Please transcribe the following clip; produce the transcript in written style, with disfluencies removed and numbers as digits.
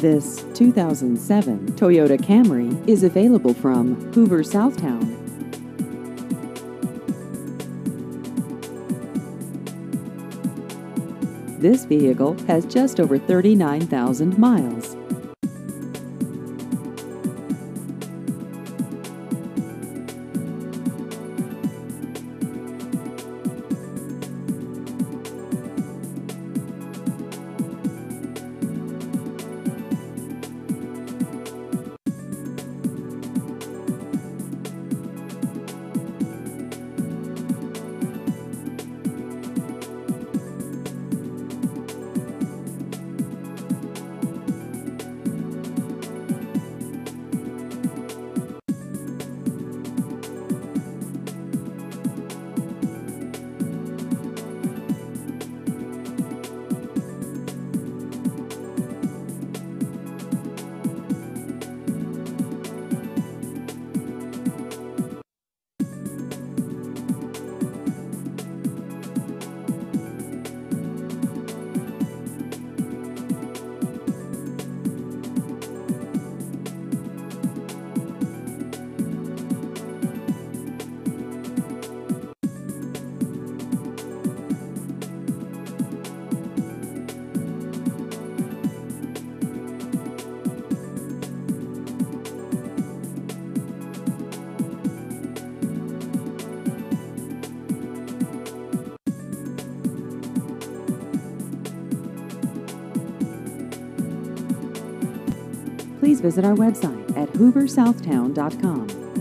This 2007 Toyota Camry is available from Hoover, Southtown. This vehicle has just over 39,000 miles. Please visit our website at hooversouthtown.com.